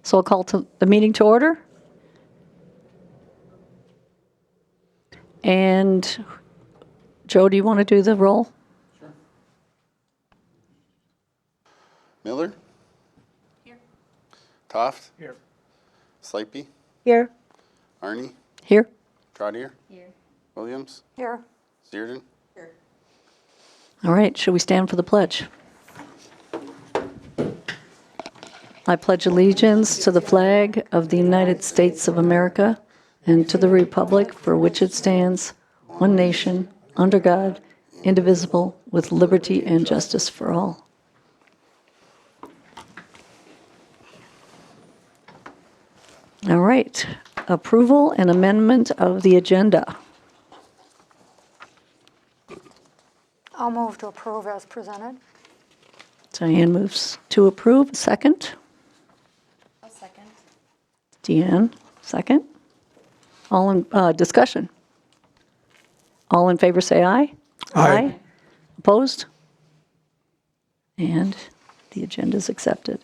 So I'll call to the meeting to order. And Joe, do you want to do the roll? Miller? Here. Toft? Here. Slipey? Here. Arnie? Here. Trottier? Here. Williams? Here. Zierden? All right, should we stand for the pledge? I pledge allegiance to the flag of the United States of America and to the republic for which it stands, one nation, under God, indivisible, with liberty and justice for all. All right, approval and amendment of the agenda. I'll move to approve as presented. Diane moves to approve. Second. I'll second. Deanne, second. All in, discussion. All in favor say aye. Aye. Opposed? And the agenda is accepted.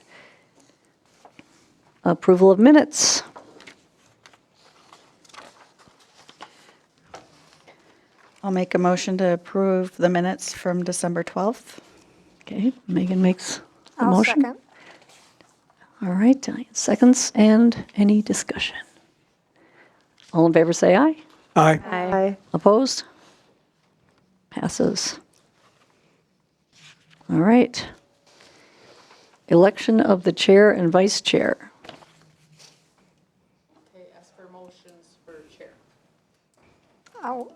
Approval of minutes. I'll make a motion to approve the minutes from December 12th. Okay, Megan makes the I'll motion. second. All right, Diane seconds, and any discussion? All in favor say aye. Aye. Aye. Opposed? Passes. All right. Election of the chair and vice chair. Okay, ask for motions for chair. Do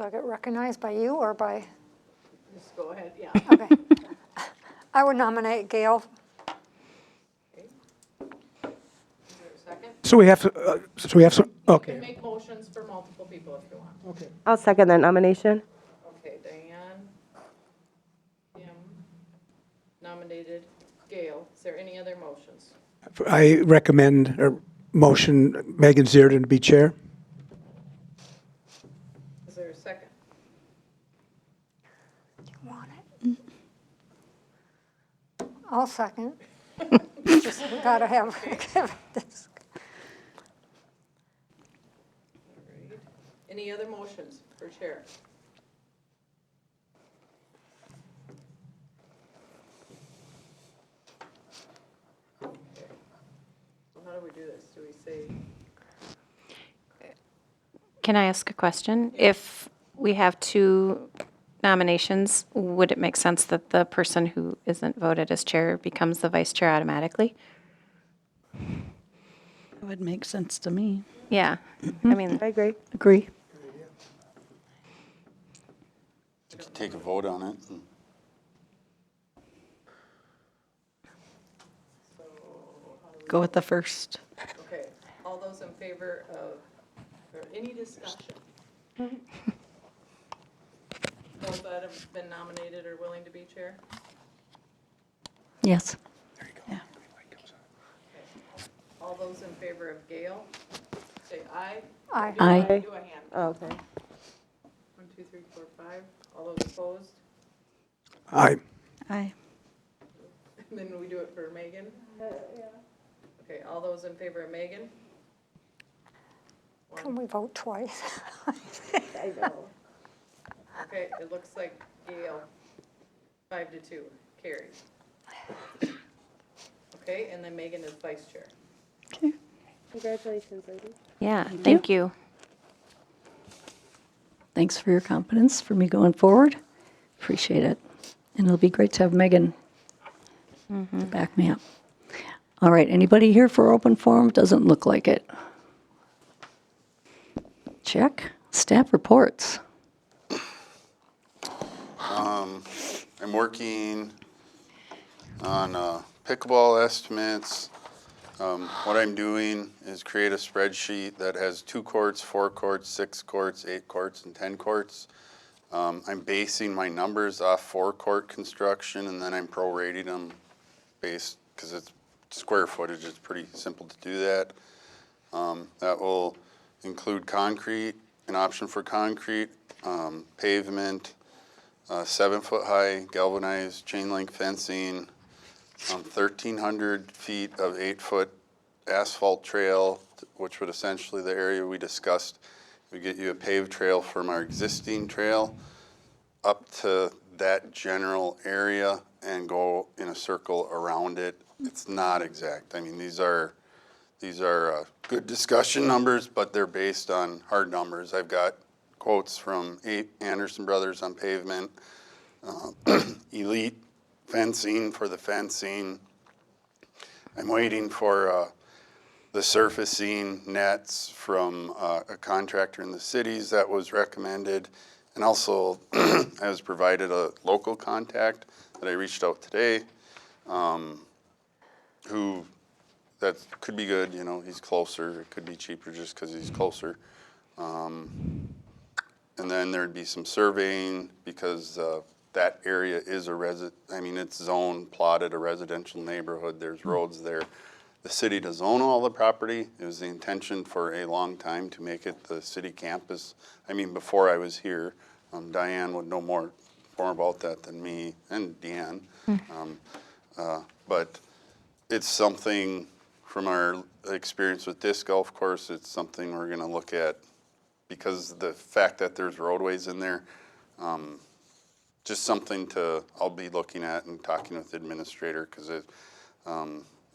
I get recognized by you or by, Just go ahead, yeah. okay. I would nominate Gail. Is there a second? So we have to, You can okay. make motions for multiple people if you want. Okay. I'll second that nomination. Okay, Diane, Kim, nominated Gail. Is there any other motions? I recommend or motion Megan Zierden to be chair. Is there a second? Want it? I'll second. Just gotta have this. All right. Any other motions for chair? Okay. So how do we do this? Do we say, Can I ask a question? If we have two nominations, would it make sense that the person who isn't voted as chair becomes the vice chair automatically? It would make sense to me. Yeah, I mean, I agree. Agree. Take a vote on it. Go with the first. okay, all those in favor of, or any discussion? Those that have been nominated or willing to be chair? Yes. All those in favor of Gail, say aye. Aye. Aye. Do a hand. Oh, okay. 1, 2, 3, 4, 5. All those opposed? Aye. Aye. And then we do it for Megan? Okay, all those in favor of Megan? Can we vote twice? I know. Okay, it looks like Gail, 5 to 2, carried. Okay, and then Megan is vice chair. Okay. Congratulations, ladies. yeah, thank you. Thanks for your confidence for me going forward. Appreciate it. And it'll be great to have Megan to back me up. All right, anybody here for open forum? Doesn't look like it. Check. Staff reports. I'm working on pickleball estimates. What I'm doing is create a spreadsheet that has 2 courts, 4 courts, 6 courts, 8 courts, and 10 courts. I'm basing my numbers off 4-court construction, and then I'm prorating them based, because it's square footage, it's pretty simple to do that. That will include concrete, an option for concrete, pavement, 7-foot high galvanized chain link fencing, 1,300 feet of 8-foot asphalt trail, which would essentially the area we discussed. We get you a paved trail from our existing trail up to that general area and go in a circle around it. It's not exact. I mean, these are good discussion numbers, but they're based on hard numbers. I've got quotes from Anderson Brothers on pavement, Elite fencing for the fencing. I'm waiting for the surfacing nets from a contractor in the cities that was recommended. And also, I was provided a local contact that I reached out today, who that could be good, you know, he's closer. It could be cheaper just because he's closer. And then there'd be some surveying because that area is it's zoned, plotted a residential neighborhood. There's roads there. The city does own all the property. It was the intention for a long time to make it the city campus. I mean, before I was here, Diane would know more about that than me and Deanne. But it's something from our experience with disc golf course, it's something we're gonna look at because the fact that there's roadways in there, just something I'll be looking at and talking with the administrator because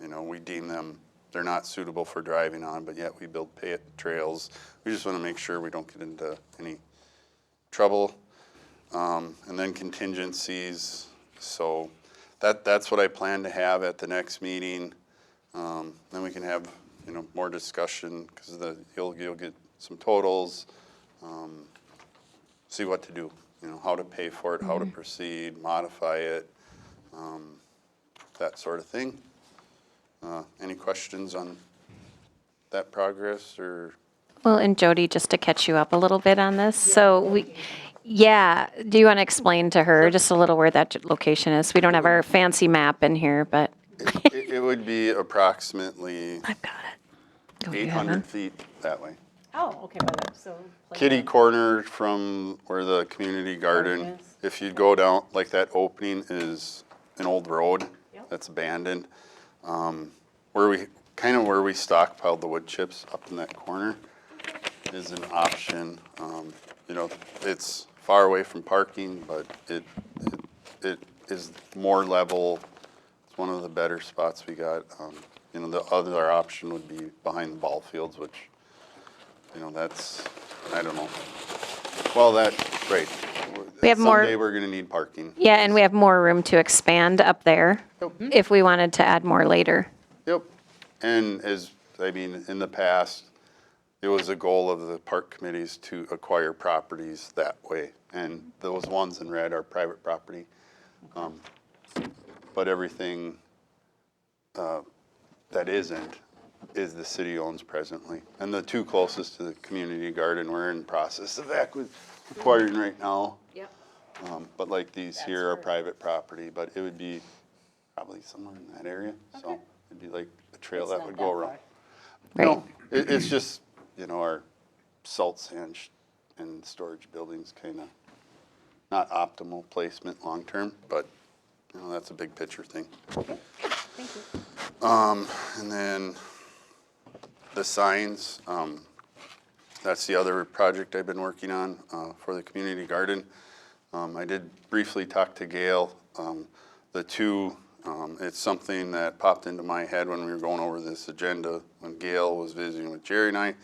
you know, we deem them, they're not suitable for driving on, but yet we build trails. We just want to make sure we don't get into any trouble. And then contingencies. So that's what I plan to have at the next meeting. Then we can have, you know, more discussion because you'll get some totals, see what to do, you know, how to pay for it, how to proceed, modify it, that sort of thing. Any questions on that progress or? Well, and Jody, just to catch you up a little bit on this, so do you want to explain to her just a little where that location is? We don't have our fancy map in here, but. It would be approximately I've got it. Oh, you have 800 it? feet that way. Oh, okay, well, so. Kitty corner from where the community garden, if you go down, like that opening is an old road that's abandoned. Where we stockpiled the wood chips up in that corner is an option. You know, it's far away from parking, but it is more level. It's one of the better spots we got. You know, the other option would be behind the ball fields, which, you know, that's, I don't know. Well, right. We have more- Someday we're gonna need parking. Yeah, and we have more room to expand up there if we wanted to add more later. Yep. And in the past, it was a goal of the park committees to acquire properties that way. And those ones in red are private property. But everything that isn't is the city owns presently. And the two closest to the community garden, we're in process of acquiring right now. Yep. But like these here are private property, but it would be probably somewhere in that area. So it'd be like a trail that would go around. Right. No, it's just, you know, our salt sand and storage buildings kind of not optimal placement long-term, but, you know, that's a big picture thing. Thank you. And then the signs, that's the other project I've been working on for the community garden. I did briefly talk to Gail. It's something that popped into my head when we were going over this agenda when Gail was visiting with Jerry and I.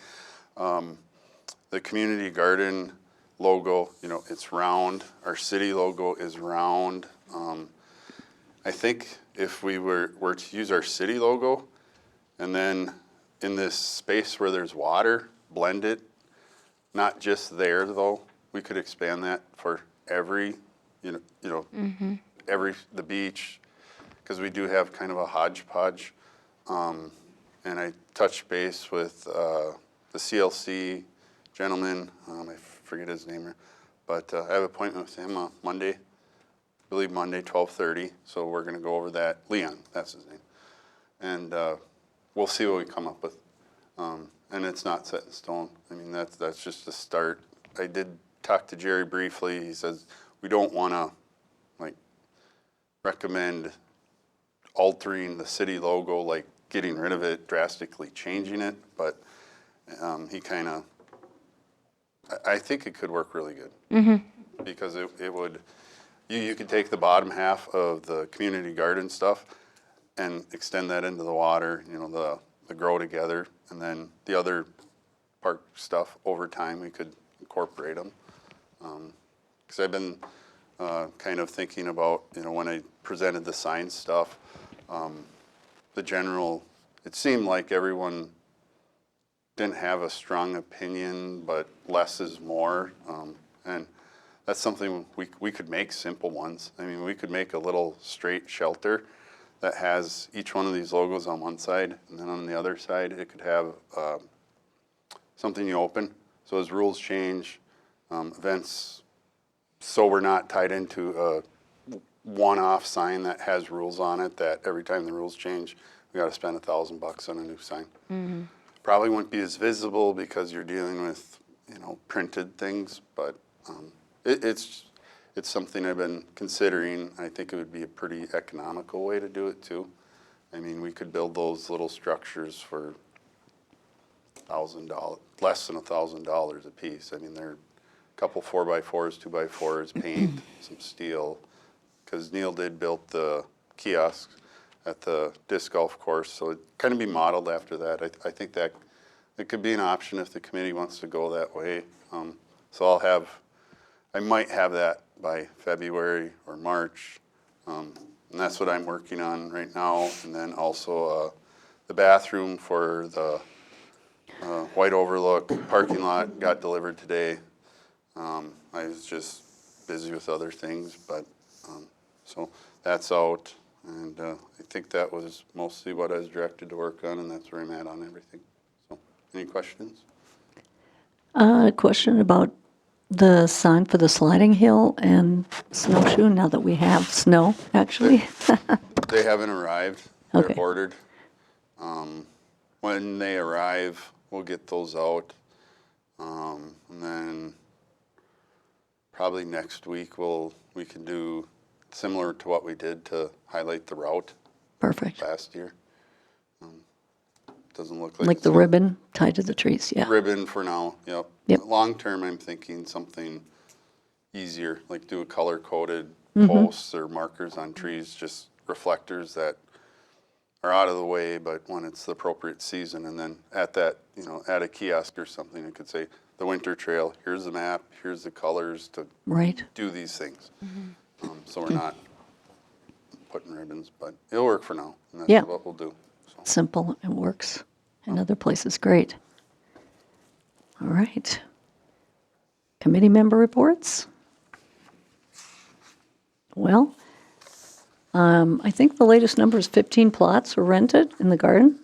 The community garden logo, you know, it's round. Our city logo is round. I think if we were to use our city logo and then in this space where there's water, blend it, not just there though, we could expand that for every, the beach, because we do have kind of a hodgepodge. And I touched base with the CLC gentleman, I forget his name, but I have an appointment with him Monday, I believe Monday, 12:30. So we're gonna go over that. Leon, that's his name. And we'll see what we come up with. And it's not set in stone. I mean, that's just a start. I did talk to Jerry briefly. He says, we don't wanna like recommend altering the city logo, like getting rid of it, drastically changing it, but he kind of, I think it could work really good. Because it would, you could take the bottom half of the community garden stuff and extend that into the water, you know, the grow together, and then the other park stuff over time, we could incorporate them. Because I've been kind of thinking about, you know, when I presented the science stuff, the general, it seemed like everyone didn't have a strong opinion, but less is more. And that's something we could make simple ones. I mean, we could make a little straight shelter that has each one of these logos on one side, and then on the other side, it could have something you open. So as rules change, events, so we're not tied into a one-off sign that has rules on it, that every time the rules change, we gotta spend $1,000 on a new sign. Probably wouldn't be as visible because you're dealing with, you know, printed things, but it's something I've been considering. I think it would be a pretty economical way to do it too. I mean, we could build those little structures for $1,000, less than $1,000 a piece. I mean, they're a couple 4x4s, 2x4s, paint, some steel. Because Neil did build the kiosks at the disc golf course, so it kind of be modeled after that. I think that it could be an option if the committee wants to go that way. So I might have that by February or March, and that's what I'm working on right now. And then also the bathroom for the White Overlook parking lot got delivered today. I was just busy with other things, but so that's out. And I think that was mostly what I was directed to work on, and that's where I'm at on everything. So, any questions? A question about the sign for the sliding hill and snowshoe, now that we have snow, actually. They haven't arrived. They're Okay. ordered. When they arrive, we'll get those out. And then probably next week we can do similar to what we did to highlight the route Perfect. last year. Doesn't look Like it's the ribbon tied to the trees, yeah. ribbon for now, yep. Yep. Long term, I'm thinking something easier, like do a color-coded Mm-hmm. posts or markers on trees, just reflectors that are out of the way, but when it's the appropriate season, and then at that, you know, at a kiosk or something, it could say, the winter trail, here's the map, here's the colors to Right. do these things. So we're not putting ribbons, but it'll work for now, and Yeah. that's what we'll do. So. Simple, it works. In other places, great. All right. Committee member reports? Well, I think the latest number is 15 plots were rented in the garden.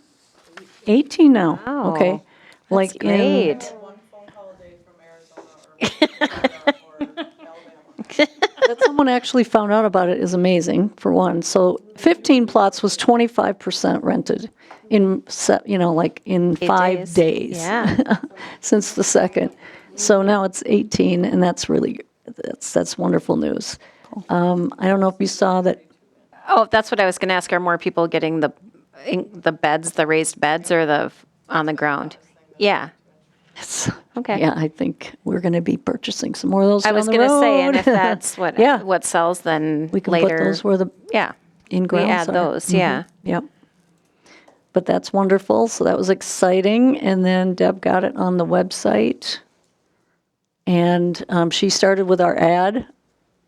18 now, okay. Wow, Like That's great. One phone call a day from Arizona or Alabama. That someone actually found out about it is amazing, for one. So 15 plots was 25% rented in, like in 5 days. Yeah. Since the second. So now it's 18, and that's really, that's wonderful news. I don't know if you saw that, Oh, that's what I was going to ask. Are more people getting the beds, the raised beds, or the on the ground? Yeah. Okay. yeah, I think we're going to be purchasing some more of those I down was the going to say, and road. if that's what Yeah. what sells, then We can later. put those where the yeah. in-grounds We add are. those. Yeah. Yep. But that's wonderful, so that was exciting. And then Deb got it on the website. And she started with our ad,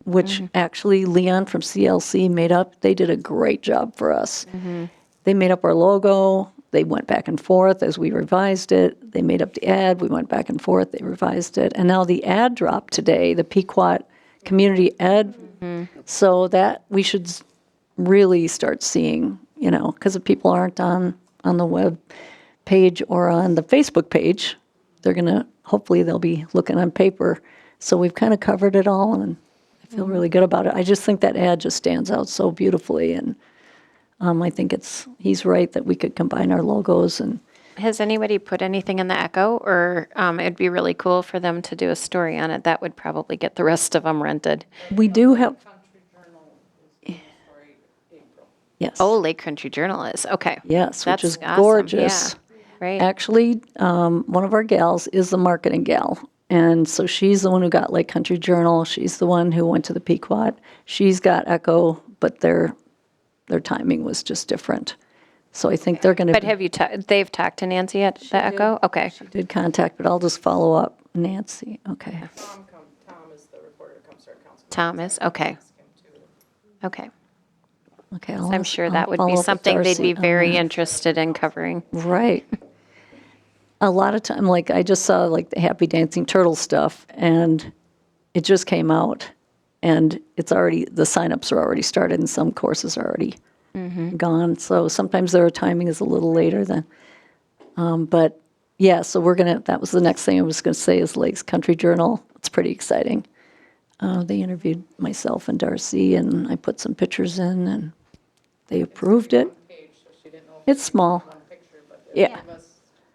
which actually Leon from CLC made up. They did a great job for us. They made up our logo. They went back and forth as we revised it. They made up the ad. We went back and forth. They revised it. And now the ad dropped today, the Pequot Community Ad. So that we should really start seeing, because if people aren't on the web page or on the Facebook page, they're going to, hopefully they'll be looking on paper. So we've kind of covered it all, and I feel really good about it. I just think that ad just stands out so beautifully, and I think he's right that we could combine our logos. And Has anybody put anything in the Echo, or it'd be really cool for them to do a story on it? That would probably get the rest of them rented. we do have, Country Journal is for April. Yes. Oh, Lake Country Journal is, okay. Yes, which That's is awesome, gorgeous. yeah, right. Actually, one of our gals is the marketing gal. And so she's the one who got Lake Country Journal. She's the one who went to the Pequot. She's got Echo, but their timing was just different. So I think they're going But to have you, they've talked to Nancy at the Echo? Okay. did contact, but I'll just follow up. Nancy, okay. Tom is the reporter, comes to our council. Tom is, okay, okay. Okay, I'm sure I'll that would follow be up with something they'd Darcy be on very that. interested in covering. Right. A lot of time, like I just saw like the Happy Dancing Turtle stuff, and it just came out, and it's already, the signups are already started, and some courses are already gone. So sometimes their timing is a little later than, but yeah. So we're gonna. That was the next thing I was gonna say is Lakes Country Journal. It's pretty exciting. They interviewed myself and Darcy, and I put some pictures in, and they approved it. It's small. Yeah.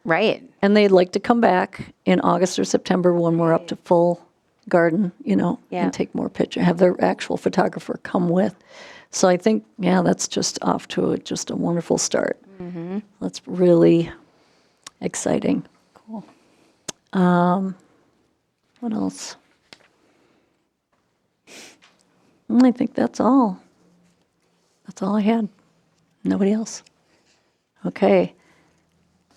Right. And they'd like to come back in August or September when we're up to full garden, Yeah. and take more pictures, have their actual photographer come with. So I think, yeah, that's just off to just a wonderful start. That's really exciting. Cool. What else? I think that's all. That's all I had. Nobody else. Okay.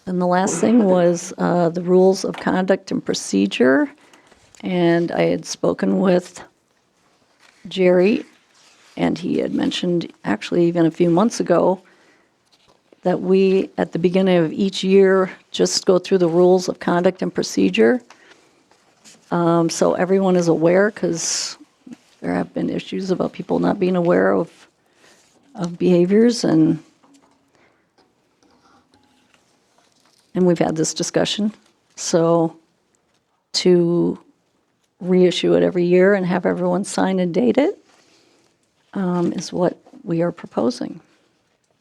And the last thing was the rules of conduct and procedure. And I had spoken with Jerry, and he had mentioned, actually even a few months ago, that we, at the beginning of each year, just go through the rules of conduct and procedure. So everyone is aware, because there have been issues about people not being aware of behaviors, and we've had this discussion. So to reissue it every year and have everyone sign and date it is what we are proposing.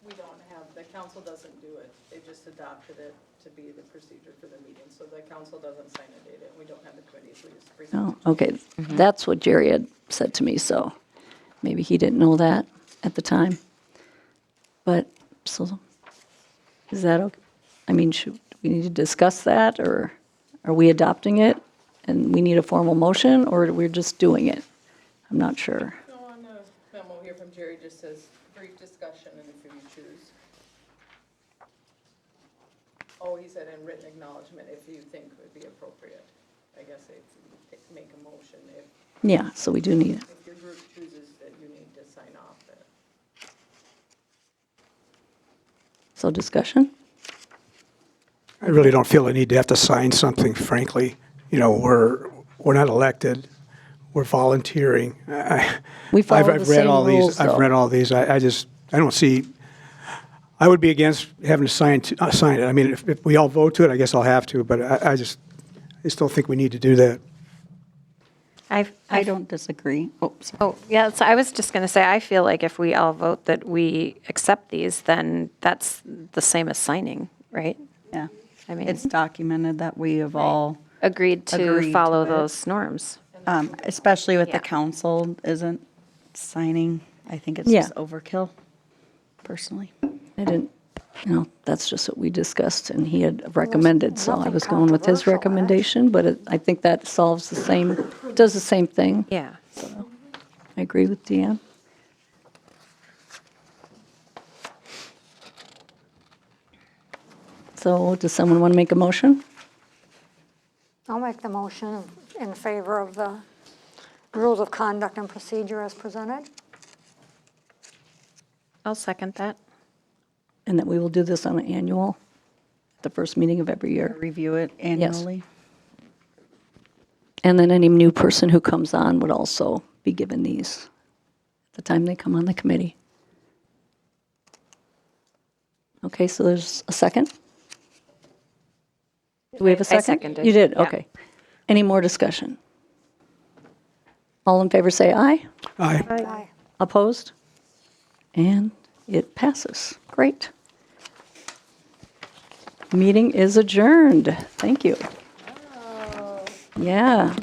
We don't have, the council doesn't do it. They just adopted it to be the procedure for the meeting. So the council doesn't sign and date it. We don't have the committees. We just present Oh, okay, that's what Jerry had said to me, so maybe he didn't know that at the time. But, so, is that okay? I mean, should we need to discuss that, or are we adopting it and we need a formal motion, or we're just doing it? I'm not sure. No, on the memo here from Jerry just says brief discussion and if you choose. Oh, he said in written acknowledgement if you think would be appropriate. I guess it's make a motion Yeah, so we do need it. if your group chooses that you need to sign off it. So discussion? I really don't feel the need to have to sign something, frankly. We're not elected. We're volunteering. We follow I've the read same all rules, these. I've though. read all these. I don't see, I would be against having to sign it. I mean, if we all vote to it, I guess I'll have to, but I just don't think we need to do that. I don't disagree. Oh, sorry. Oh, yeah, so I was just going to say, I feel like if we all vote that we accept these, then that's the same as signing, right? Yeah. I mean- It's documented that we have all, Agreed to Agreed to follow it. those norms. especially with Yeah. the council isn't signing. I think it's Yeah. just overkill, personally. I didn't, that's just what we discussed, and he had recommended, so I nothing was going with his controversial in it. recommendation, but I think that solves the same, does the same thing. Yeah. I agree with Deanne. So does someone want to make a motion? I'll make the motion in favor of the rules of conduct and procedure as presented. I'll second that. And that we will do this on an annual, the first meeting of every year. Review it annually. And then any new person who comes on would also be given these at the time they come on the committee. Okay, so there's a second? Do we have a I second? seconded, You did, yeah. okay. Any more discussion? All in favor say aye. Aye. Aye. Opposed? And it passes. Great. Meeting is adjourned. Thank you. Yeah.